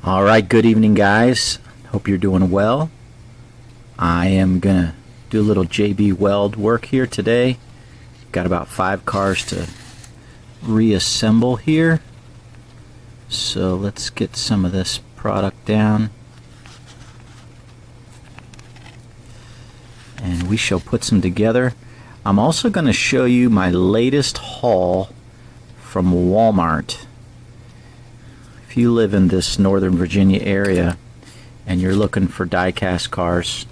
All right, good evening, guys. Hope you're doing well. I am going to do a little JB Weld work here today. Got about 5 cars to reassemble here. So let's get some of this product down. And we shall put some together. I'm also going to show you my latest haul from Walmart. If you live in this Northern Virginia area and you're looking for die-cast cars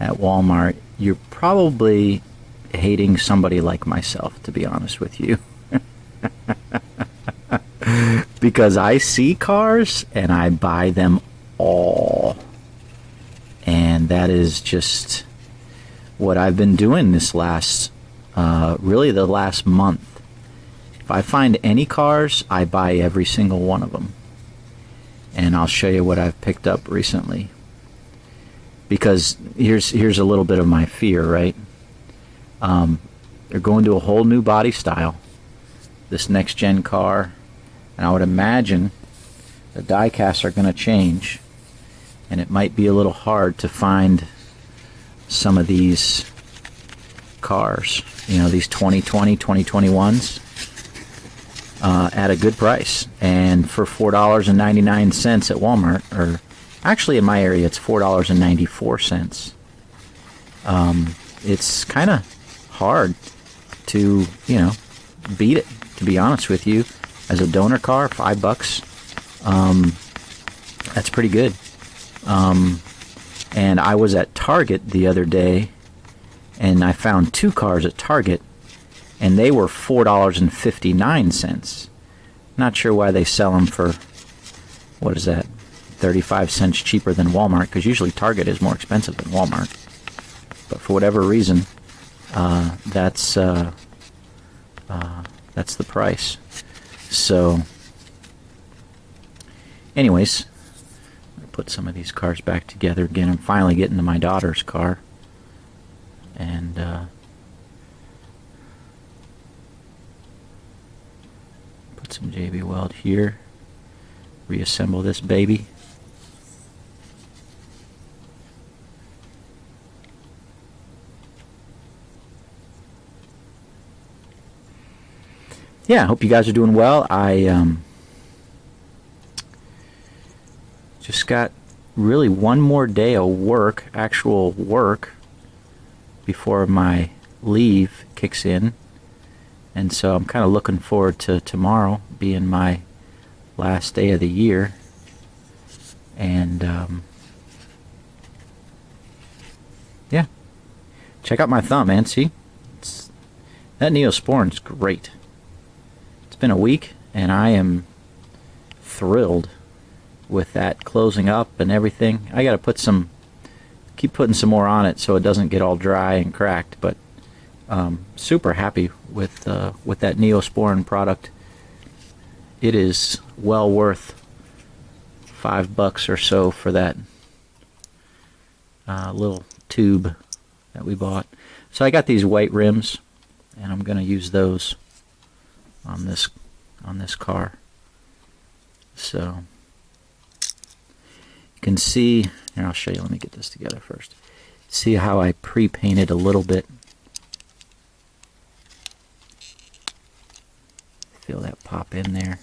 at Walmart, you're probably hating somebody like myself, to be honest with you. Because I see cars and I buy them all. And that is just what I've been doing this really the last month. If I find any cars, I buy every single one of them. And I'll show you what I've picked up recently. Because here's a little bit of my fear, right? They're going to a whole new body style, this next gen car, and I would imagine the die casts are going to change, and it might be a little hard to find some of these cars, these 2020, 2021s, at a good price. And for $4.99 at Walmart, or actually in my area it's $4.94. It's kind of hard to, beat it, to be honest with you. As a donor car, $5, that's pretty good. And I was at Target the other day, and I found 2 cars at Target, and they were $4.59. Not sure why they sell them for, what is that, 35 cents cheaper than Walmart, because usually Target is more expensive than Walmart. But for whatever reason, that's the price. So, anyways, I'm going to put some of these cars back together again. I'm finally getting to my daughter's car. And put some JB Weld here. Reassemble this baby. Yeah, I hope you guys are doing well. I just got really one more day of work, actual work, before my leave kicks in. And so I'm kind of looking forward to tomorrow being my last day of the year. And yeah, check out my thumb, man. See? That Neosporin's great. It's been a week, and I am thrilled with that closing up and everything. I got to keep putting some more on it so it doesn't get all dry and cracked, but super happy with that Neosporin product. It is well worth $5 or so for that little tube that we bought. So I got these white rims, and I'm going to use those on this car. So you can see here. I'll show you. Let me get this together first. See how I pre-painted a little bit. Feel that pop in there,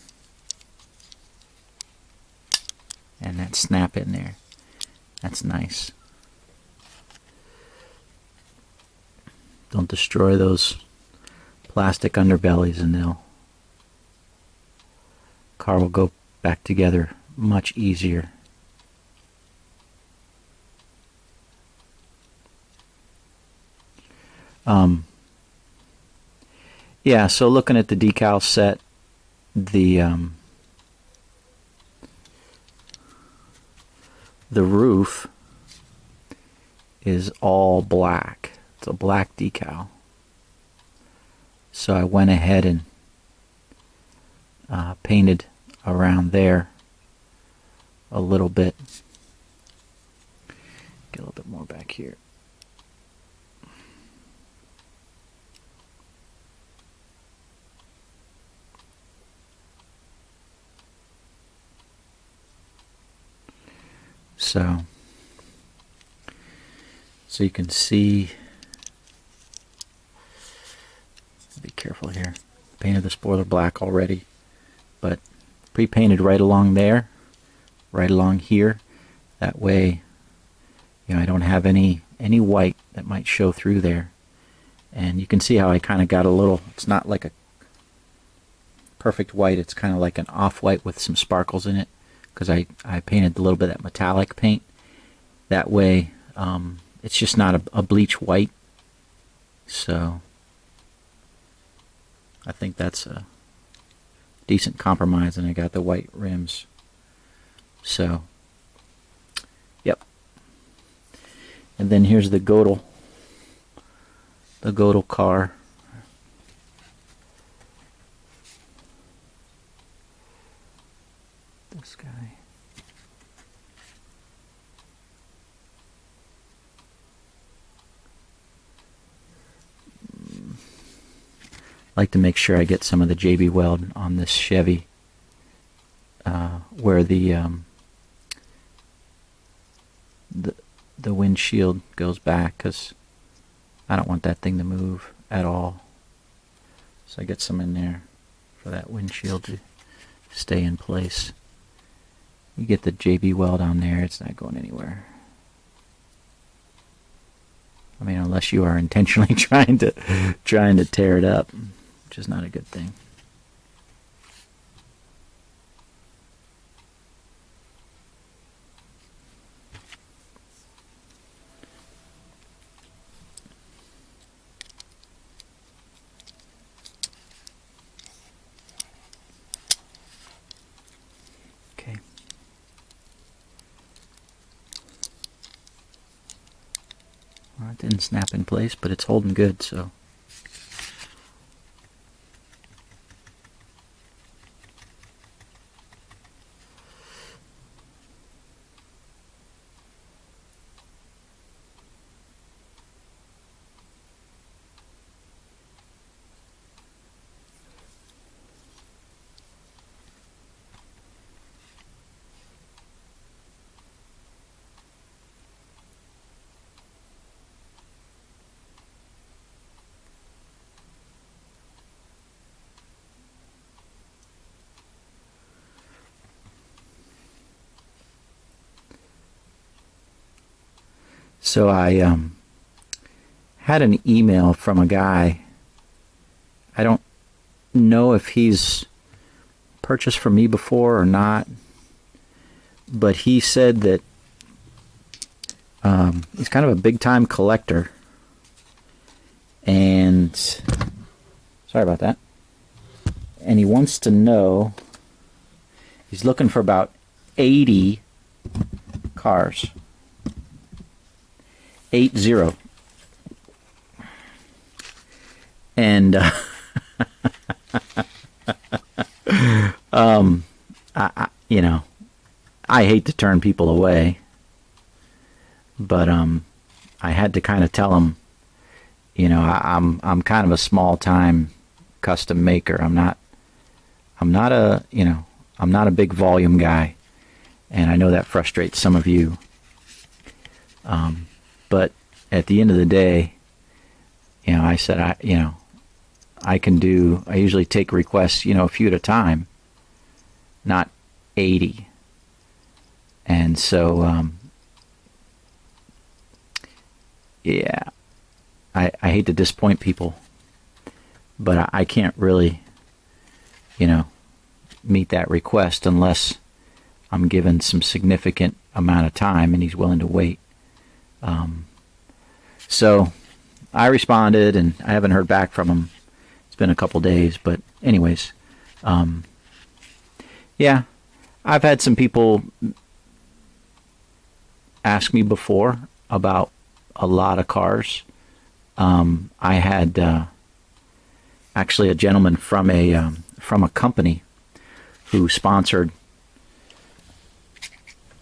and that snap in there. That's nice. Don't destroy those plastic underbellies, and car will go back together much easier. Yeah, so looking at the decal set, the roof is all black. It's a black decal. So I went ahead and painted around there a little bit. Get a little bit more back here. So you can see, be careful here, painted the spoiler black already, but pre-painted right along there, right along here. That way, I don't have any white that might show through there. And you can see how I kind of got a little, it's not like a perfect white, it's kind of like an off-white with some sparkles in it, because I painted a little bit of that metallic paint. That way, it's just not a bleach white. So I think that's a decent compromise, and I got the white rims. So, yep. And then here's the Godel car. This guy. Like to make sure I get some of the JB Weld on this Chevy, where the windshield goes back, because I don't want that thing to move at all. So I get some in there for that windshield to stay in place. You get the JB Weld on there, it's not going anywhere. I mean, unless you are intentionally trying to tear it up, which is not a good thing. Okay. Well, it didn't snap in place, but it's holding good, so. So I had an email from a guy. I don't know if he's purchased from me before or not, but he said that he's kind of a big-time collector, and sorry about that. And he wants to know, he's looking for about 80 cars. 80. And I hate to turn people away, but I had to kind of tell him, I'm kind of a small time custom maker. I'm not a big volume guy, and I know that frustrates some of you. But at the end of the day, I said, I usually take requests, a few at a time, not 80. And so, I hate to disappoint people, but I can't really, meet that request unless I'm given some significant amount of time and he's willing to wait. So I responded, and I haven't heard back from him. It's been a couple days, but anyways, I've had some people ask me before about a lot of cars. I had actually a gentleman from a company who sponsored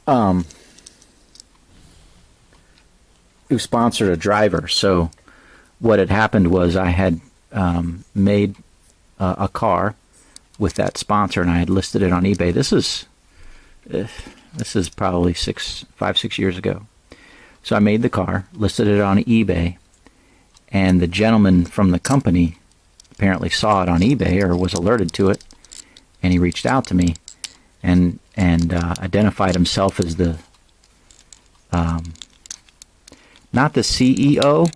a driver. So what had happened was I had made a car with that sponsor, and I had listed it on eBay. This is This is probably 5, 6 years ago. So I made the car, listed it on eBay, and the gentleman from the company apparently saw it on eBay or was alerted to it, and he reached out to me and identified himself as the not the CEO,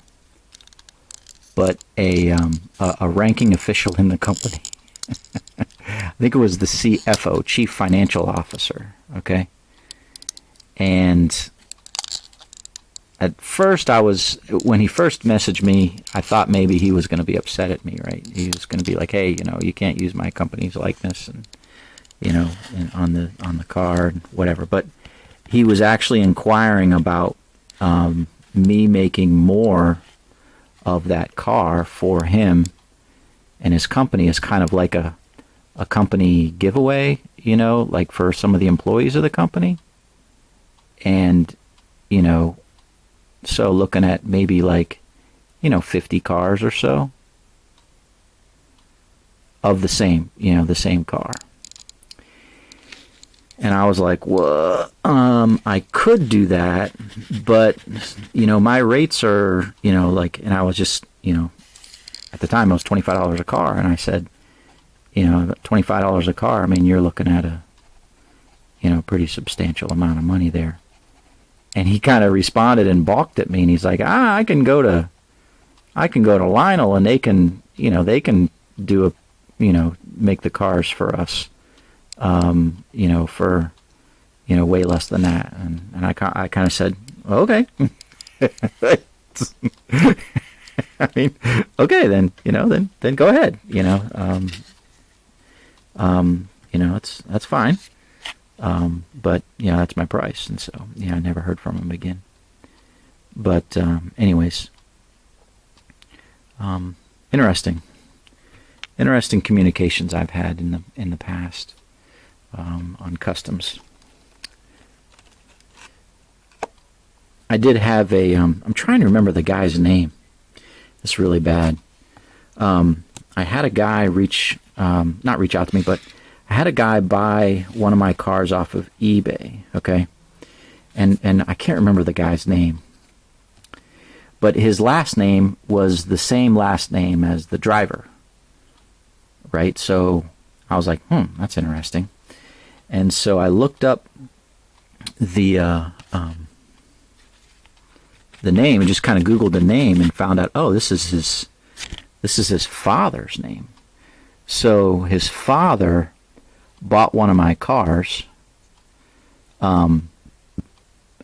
but a ranking official in the company. I think it was the CFO, Chief Financial Officer. Okay, and at first when he first messaged me, I thought maybe he was going to be upset at me, right? He was going to be like, hey, you can't use my company's likeness and, and on the car and whatever. But he was actually inquiring about me making more of that car for him and his company as kind of like a company giveaway, like for some of the employees of the company. And, so looking at maybe like, 50 cars or so of the same car. And I was like, well, I could do that, but, my rates are, and I was just, at the time it was $25 a car. And I said, $25 a car, I mean, you're looking at a, pretty substantial amount of money there. And he kind of responded and balked at me, and he's like, I can go to Lionel, and they can do make the cars for us, for, way less than that. And I kind of said, okay. I mean, okay, then, then go ahead, that's fine. But that's my price. And so, I never heard from him again. But, anyways, interesting communications I've had in the past, on customs. I did have I'm trying to remember the guy's name. It's really bad. I had a guy not reach out to me, but I had a guy buy one of my cars off of eBay, okay? And I can't remember the guy's name. But his last name was the same last name as the driver, right? So I was like, that's interesting. And so I looked up the name and just kind of Googled the name and found out, this is his father's name. So his father bought one of my cars, and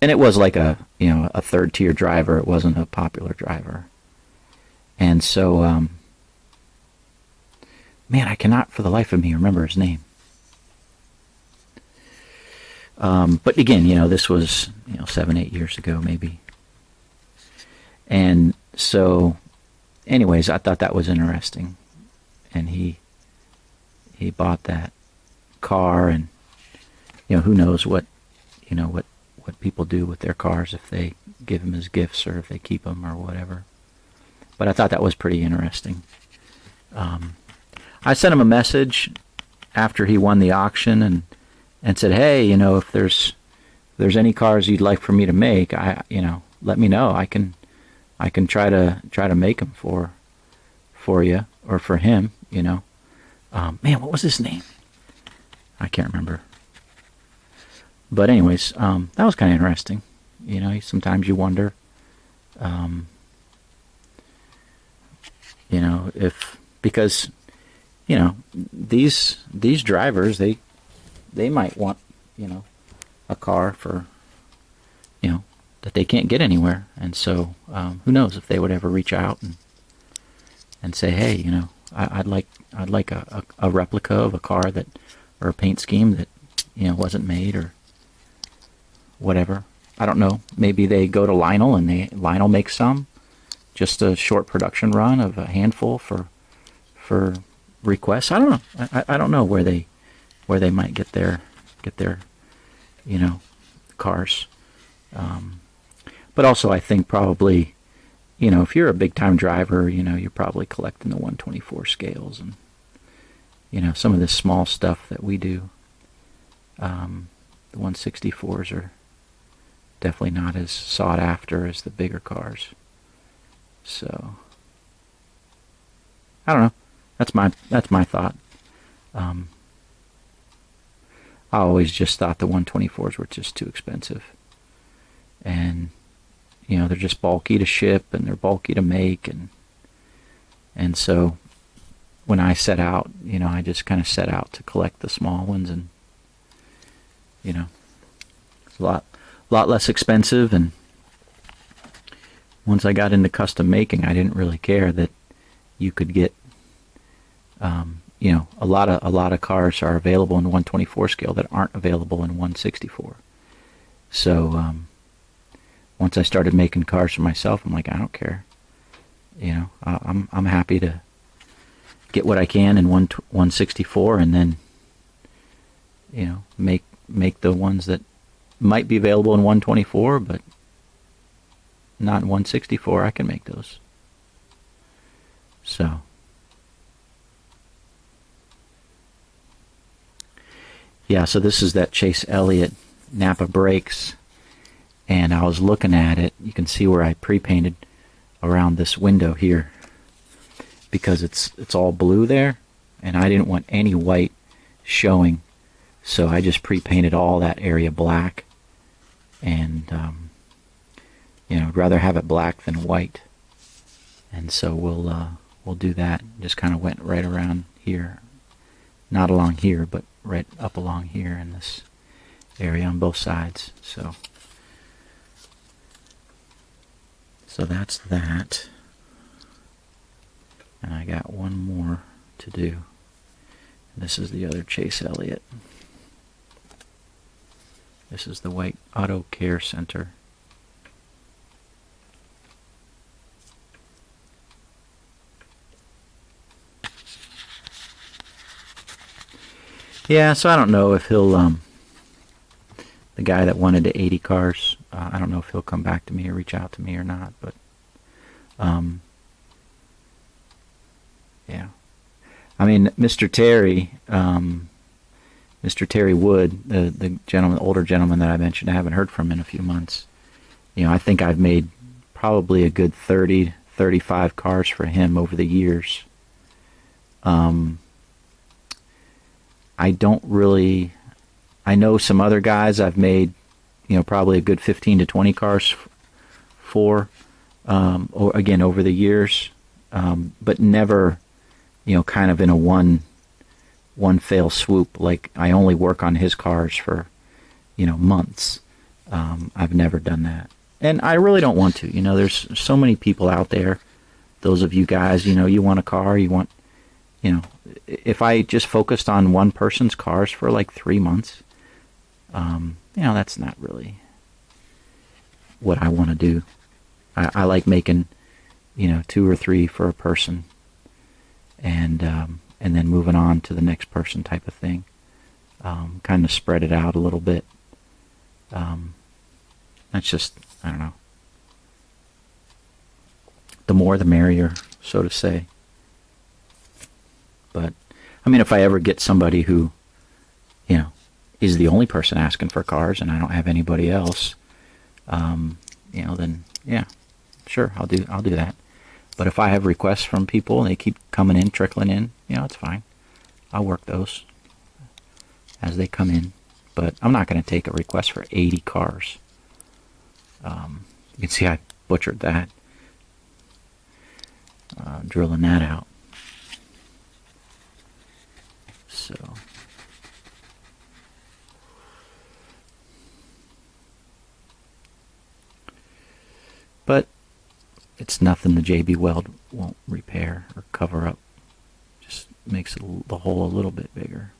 it was like a third tier driver. It wasn't a popular driver. And so, man, I cannot for the life of me remember his name. But again, this was 7-8 years ago maybe. And so, anyways, I thought that was interesting. And he bought that car, and who knows what people do with their cars, if they give them as gifts or if they keep them or whatever. But I thought that was pretty interesting. I sent him a message after he won the auction and said, hey, if there's any cars you'd like for me to make, let me know. I can try to make them for you or for him. Man, what was his name? I can't remember. But anyways, that was kind of interesting. Sometimes you wonder, because these drivers, they might want, a car for, that they can't get anywhere. And so, who knows if they would ever reach out and say, hey, I'd like a replica of a car or a paint scheme that, wasn't made or whatever. I don't know. Maybe they go to Lionel and Lionel makes some, just a short production run of a handful for requests. I don't know. I don't know where they might get their cars. But also I think probably, if you're a big time driver, you're probably collecting the 124 scales and, some of this small stuff that we do. The 164s are definitely not as sought after as the bigger cars. So I don't know. That's my thought. I always just thought the 124s were just too expensive, and they're just bulky to ship and they're bulky to make, and so when I set out, I just kind of set out to collect the small ones, and it's a lot less expensive. And once I got into custom making, I didn't really care that you could get a lot of cars are available in 124 scale that aren't available in 164. So once I started making cars for myself, I'm like, I don't care. I'm happy to get what I can in 164, and then make the ones that might be available in 124, but not in 164. I can make those. So yeah, so this is that Chase Elliott Napa brakes, and I was looking at it. You can see where I pre-painted around this window here, because it's all blue there, and I didn't want any white showing, so I just pre-painted all that area black. And I'd rather have it black than white, and so we'll do that. Just kind of went right around here, not along here, but right up along here in this area on both sides. So that's that. And I got one more to do. This is the other Chase Elliott. This is the White Auto Care Center. Yeah, so I don't know if he'll, the guy that wanted the 80 cars, I don't know if he'll come back to me or reach out to me or not, but, yeah. I mean, Mr. Terry Wood, the gentleman, older gentleman that I mentioned, I haven't heard from in a few months. I think I've made probably a good 30, 35 cars for him over the years. I know some other guys I've made, probably a good 15 to 20 cars for, or again, over the years, but never, kind of in a one fell swoop. Like, I only work on his cars for, months. I've never done that. And I really don't want to. There's so many people out there. Those of you guys, you want a car, you want, if I just focused on one person's cars for like 3 months, that's not really what I want to do. I like making, 2 or 3 for a person, and then moving on to the next person type of thing. Kind of spread it out a little bit. That's just, I don't know. The more the merrier, so to say. But, I mean, if I ever get somebody who, is the only person asking for cars and I don't have anybody else, then, yeah, sure, I'll do that. But if I have requests from people and they keep coming in, trickling in, it's fine. I'll work those as they come in. But I'm not going to take a request for 80 cars. You can see I butchered that, drilling that out. So, but it's nothing the JB Weld won't repair or cover up. Just makes the hole a little bit bigger.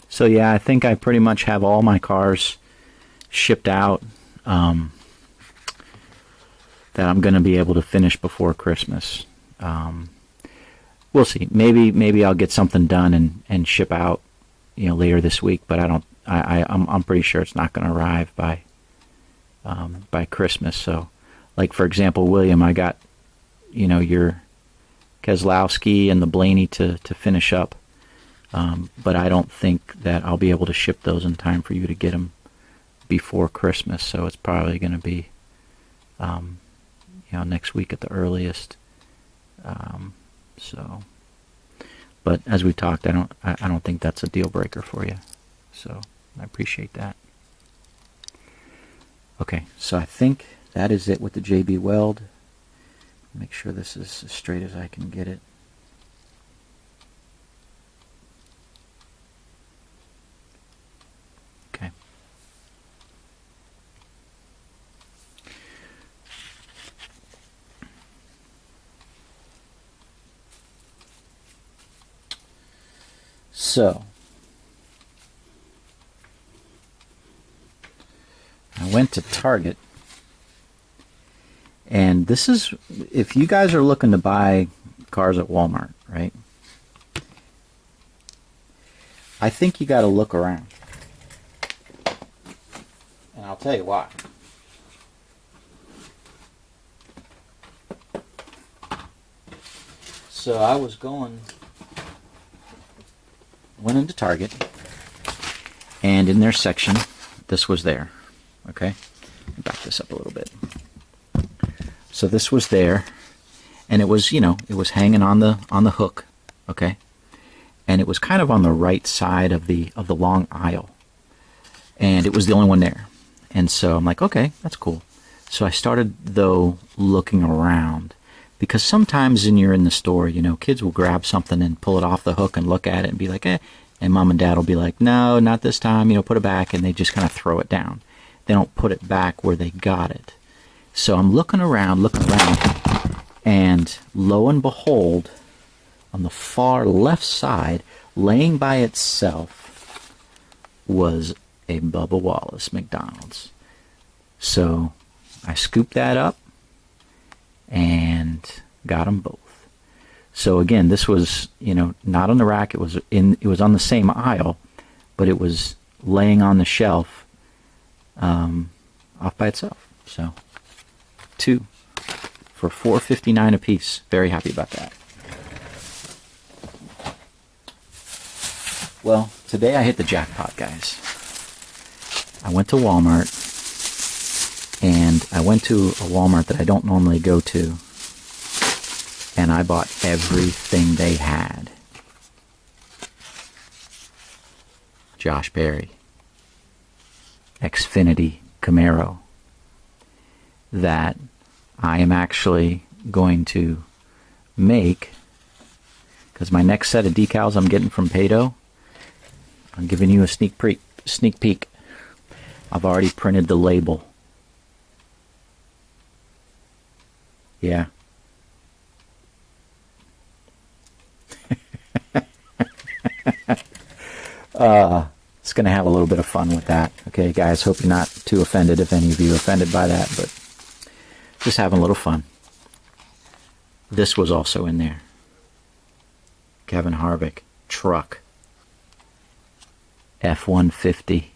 So yeah, I think I pretty much have all my cars shipped out that I'm going to be able to finish before Christmas. we'll see. Maybe I'll get something done and ship out, later this week. But I'm pretty sure it's not going to arrive by Christmas. So, like for example, William, I got, your Keselowski and the Blaney to finish up. But I don't think that I'll be able to ship those in time for you to get them before Christmas. So it's probably going to be, next week at the earliest. But as we talked, I don't think that's a deal breaker for you. So I appreciate that. Okay, so I think that is it with the JB Weld. Make sure this is as straight as I can get it. Okay. So, I went to Target, and this is, if you guys are looking to buy cars at Walmart, right? I think you got to look around. And I'll tell you why. So I went into Target, and in their section, this was there. Okay, back this up a little bit. So this was there, and it was, it was hanging on the hook. Okay, and it was kind of on the right side of the long aisle, and it was the only one there. And so I'm like, okay, that's cool. So I started though looking around, because sometimes when you're in the store, kids will grab something and pull it off the hook and look at it and be like, eh. And mom and dad will be like, no, not this time, put it back. And they just kind of throw it down. They don't put it back where they got it. So I'm looking around, and lo and behold, on the far left side, laying by itself, was a Bubba Wallace McDonald's. So I scooped that up and got them both. So again, this was, not on the rack. It was on the same aisle, but it was laying on the shelf, off by itself. So 2 for $4.59 a piece. Very happy about that. Well, today I hit the jackpot, guys. I went to Walmart, and I went to a Walmart that I don't normally go to, and I bought everything they had. Josh Berry, Xfinity Camaro, that I am actually going to make, because my next set of decals I'm getting from Pado, I'm giving you a sneak peek. I've already printed the label. Yeah. It's going to have a little bit of fun with that. Okay, guys, hope you're not too offended if any of you are offended by that, but just having a little fun. This was also in there. Kevin Harvick, truck. F-150.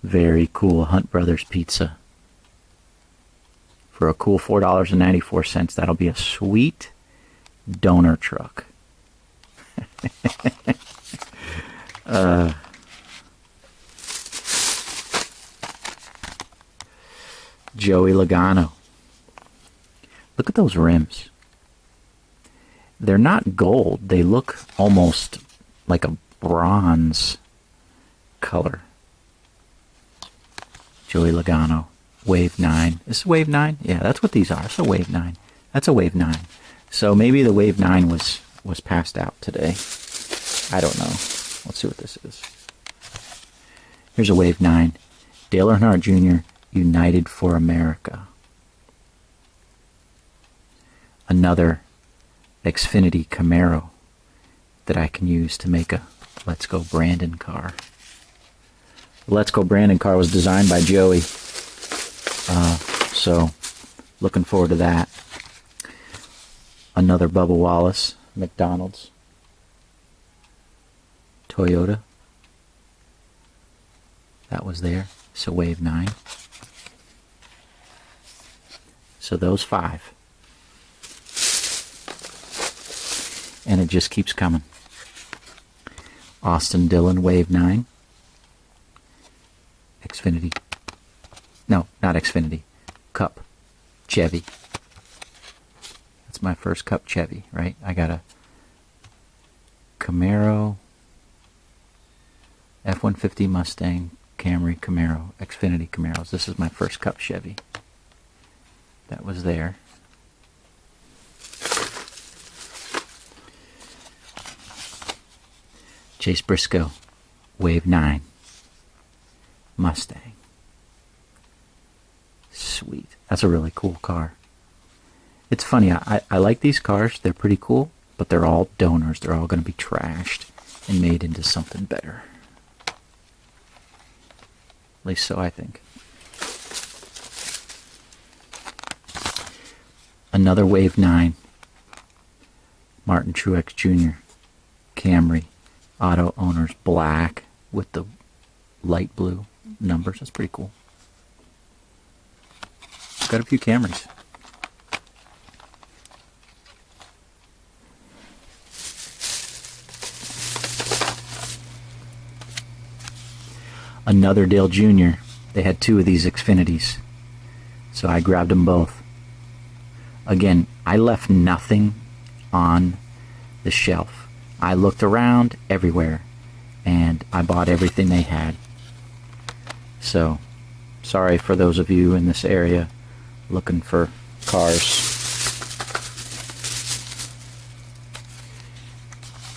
Very cool. Hunt Brothers Pizza. For a cool $4.94, that'll be a sweet donor truck. Joey Logano. Look at those rims. They're not gold. They look almost like a bronze color. Joey Logano. Wave 9. Is this Wave 9? Yeah, that's what these are. It's a Wave 9. That's a Wave 9. So maybe the Wave 9 was passed out today. I don't know. Let's see what this is. Here's a Wave 9. Dale Earnhardt Jr., United for America. Another Xfinity Camaro that I can use to make a Let's Go Brandon car. The Let's Go Brandon car was designed by Joey. So, looking forward to that. Another Bubba Wallace, McDonald's, Toyota. That was there. So wave 9. So those 5. And it just keeps coming. Austin Dillon, wave 9. Xfinity. No, not Xfinity. Cup. Chevy. That's my first Cup Chevy, right? I got a Camaro, F-150 Mustang, Camry, Camaro, Xfinity Camaros. This is my first Cup Chevy. That was there. Chase Briscoe, wave 9. Mustang. Sweet. That's a really cool car. It's funny, I like these cars. They're pretty cool, but they're all donors. They're all going to be trashed and made into something better. At least so I think. Another wave 9. Martin Truex Jr. Camry. Auto owners, black with the light blue numbers. That's pretty cool. Got a few Camrys. Another Dale Jr. They had 2 of these Xfinities, so I grabbed them both. Again, I left nothing on the shelf. I looked around everywhere, and I bought everything they had. So, sorry for those of you in this area looking for cars.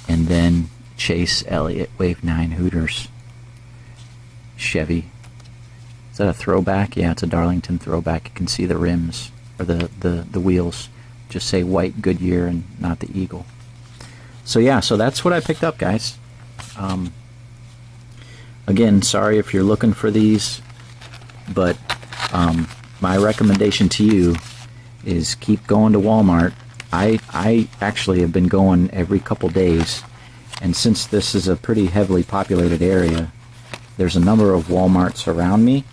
And then Chase Elliott, wave 9 Hooters. Chevy. Is that a throwback? Yeah, it's a Darlington throwback. You can see the rims, or the wheels. Just say white Goodyear and not the Eagle. So yeah, so that's what I picked up, guys. Again, sorry if you're looking for these, but my recommendation to you is keep going to Walmart. I actually have been going every couple days, and since this is a pretty heavily populated area, there's a number of Walmarts around me.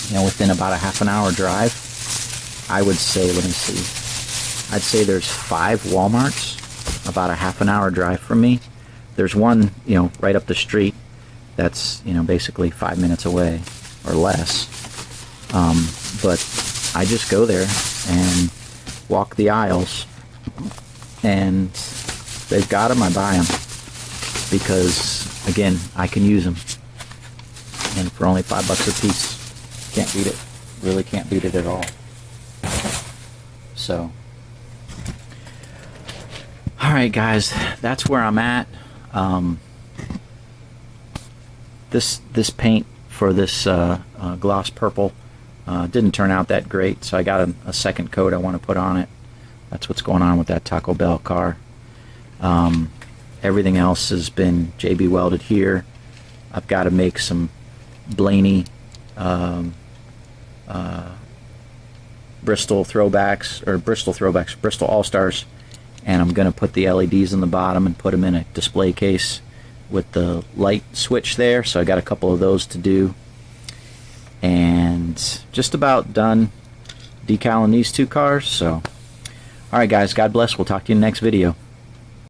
You know, within about a half an hour drive, I would say, let me see, I'd say there's 5 Walmarts about a half an hour drive from me. There's one, you know, right up the street that's, you know, basically 5 minutes away or less. But I just go there and walk the aisles, and they've got them, I buy them, because again, I can use them, and for only $5 a piece, can't beat it. Really can't beat it at all. So alright guys, that's where I'm at. This paint for this gloss purple didn't turn out that great, so I got a second coat I want to put on it. That's what's going on with that Taco Bell car. Everything else has been JB welded here. I've got to make some Blaney Bristol throwbacks, Bristol All-Stars, and I'm going to put the LEDs on the bottom and put them in a display case with the light switch there. So I got a couple of those to do, and just about done decaling these 2 cars. So alright guys, God bless. We'll talk to you in the next video.